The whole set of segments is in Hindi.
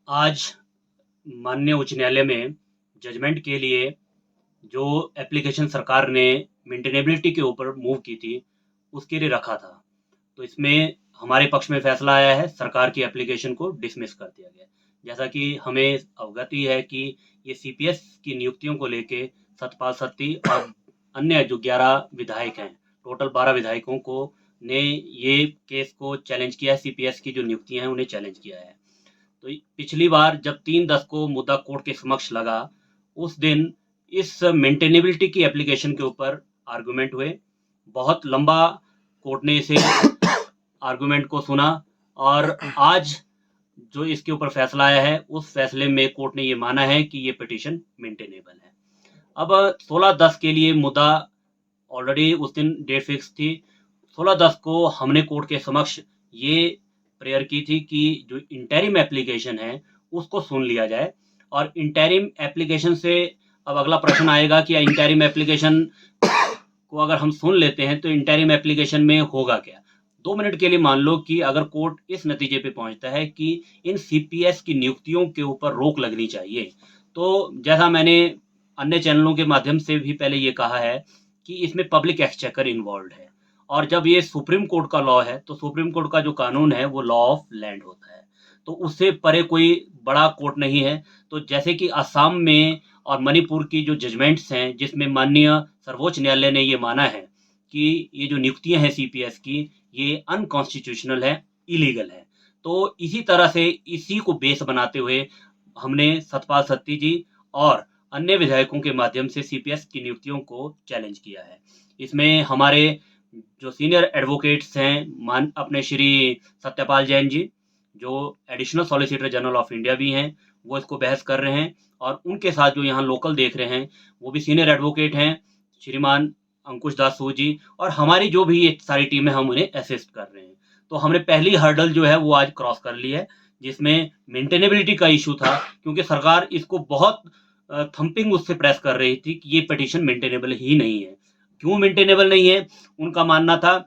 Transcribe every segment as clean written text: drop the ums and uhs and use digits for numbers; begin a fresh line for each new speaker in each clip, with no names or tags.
आज माननीय उच्च न्यायालय में जजमेंट के लिए जो एप्लीकेशन सरकार ने मेंटेनेबिलिटी के ऊपर मूव की थी, उसके लिए रखा था। तो इसमें हमारे पक्ष में फैसला आया है, सरकार की एप्लीकेशन को डिसमिस कर दिया गया। जैसा कि हमें अवगति है कि ये सीपीएस की नियुक्तियों को लेके सतपाल सत्ती और अन्य जो 11 विधायक हैं, टोटल 12 विधायकों को ने ये केस को चैलेंज किया है, सीपीएस की जो नियुक्तियां हैं उन्हें चैलेंज किया है। तो पिछली बार जब 3/10 को मुद्दा कोर्ट के समक्ष लगा, उस दिन इस मेंटेनेबिलिटी की एप्लीकेशन के ऊपर आर्गुमेंट हुए। बहुत लंबा कोर्ट ने इसे आर्गुमेंट को सुना और आज जो इसके ऊपर फैसला आया है, उस फैसले में कोर्ट ने ये माना है कि ये पिटीशन मेंटेनेबल है। अब 16/10 के लिए मुद्दा ऑलरेडी उस दिन डेट फिक्स थी। 16/10 को हमने कोर्ट के समक्ष ये प्रेयर की थी कि जो इंटरिम एप्लीकेशन है उसको सुन लिया जाए। और इंटरिम एप्लीकेशन से अब अगला प्रश्न आएगा कि इंटरिम एप्लीकेशन को अगर हम सुन लेते हैं तो इंटरिम एप्लीकेशन में होगा क्या। 2 मिनट के लिए मान लो कि अगर कोर्ट इस नतीजे पे पहुंचता है कि इन सीपीएस की नियुक्तियों के ऊपर रोक लगनी चाहिए, तो जैसा मैंने अन्य चैनलों के माध्यम से भी पहले ये कहा है कि इसमें पब्लिक एक्सचेकर इन्वॉल्व है। और जब ये सुप्रीम कोर्ट का लॉ है तो सुप्रीम कोर्ट का जो कानून है वो लॉ ऑफ लैंड होता है, तो उससे परे कोई बड़ा कोर्ट नहीं है। तो जैसे कि असम में और मणिपुर की जो जजमेंट्स हैं, जिसमें माननीय सर्वोच्च न्यायालय ने ये माना है कि ये जो नियुक्तियां हैं सीपीएस की, ये अनकॉन्स्टिट्यूशनल है, इलीगल है। तो इसी तरह से इसी को बेस बनाते हुए हमने सतपाल सत्ती जी और अन्य विधायकों के माध्यम से सीपीएस की नियुक्तियों को चैलेंज किया है। इसमें हमारे जो सीनियर एडवोकेट्स हैं, मान अपने श्री सत्यपाल जैन जी, जो additional solicitor general of India भी हैं, वो इसको बहस कर रहे हैं। और उनके साथ जो यहाँ लोकल देख रहे हैं वो भी सीनियर एडवोकेट हैं, श्रीमान अंकुश दास सूद जी। और हमारी जो भी ये सारी टीम है, हम उन्हें असिस्ट कर रहे हैं। तो हमने पहली हर्डल जो है वो आज क्रॉस कर ली है, जिसमें मेंटेनेबिलिटी का इशू था, क्योंकि सरकार इसको बहुत थंपिंग उससे प्रेस कर रही थी कि ये पिटीशन मेंटेनेबल ही नहीं है। क्यों मेंटेनेबल नहीं है? उनका मानना था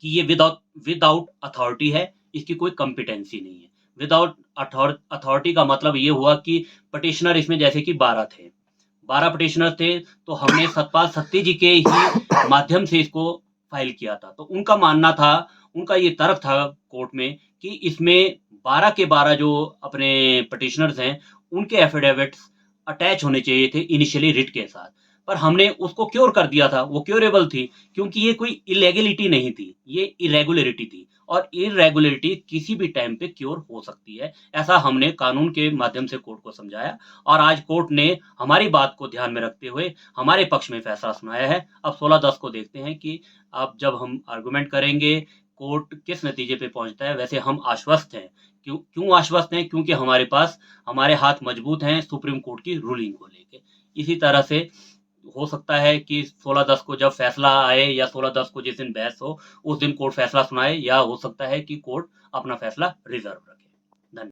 कि ये विदाउट विदाउट अथॉरिटी है, इसकी कोई कॉम्पिटेंसी नहीं है। विदाउट अथॉरिटी का मतलब ये हुआ कि पटिशनर इसमें जैसे कि 12 थे, 12 पटिशनर थे, तो हमने सतपाल सत्ती जी के ही माध्यम से इसको फाइल किया था। तो उनका मानना था, उनका ये तर्क था कोर्ट में कि इसमें 12 के 12 जो अपने पटिशनर्स हैं, उनके एफिडेविट्स अटैच होने चाहिए थे इनिशियली रिट के साथ। पर हमने उसको क्योर कर दिया था, वो क्योरेबल थी, क्योंकि ये कोई इलेगलिटी नहीं थी, ये इरेगुलरिटी थी। और इरेगुलरिटी किसी भी टाइम पे क्योर हो सकती है, ऐसा हमने कानून के माध्यम से कोर्ट को समझाया। और आज कोर्ट ने हमारी बात को ध्यान में रखते हुए हमारे पक्ष में फैसला सुनाया है। अब 16/10 को देखते हैं कि अब जब हम आर्गुमेंट करेंगे, कोर्ट किस नतीजे पे पहुंचता है। वैसे हम आश्वस्त हैं। क्यों क्यों आश्वस्त हैं? क्योंकि हमारे पास हमारे हाथ मजबूत हैं सुप्रीम कोर्ट की रूलिंग को लेके। इसी तरह से हो सकता है कि 16/10 को जब फैसला आए या 16/10 को जिस दिन बहस हो, उस दिन कोर्ट फैसला सुनाए, या हो सकता है कि कोर्ट अपना फैसला रिजर्व रखे। धन्यवाद।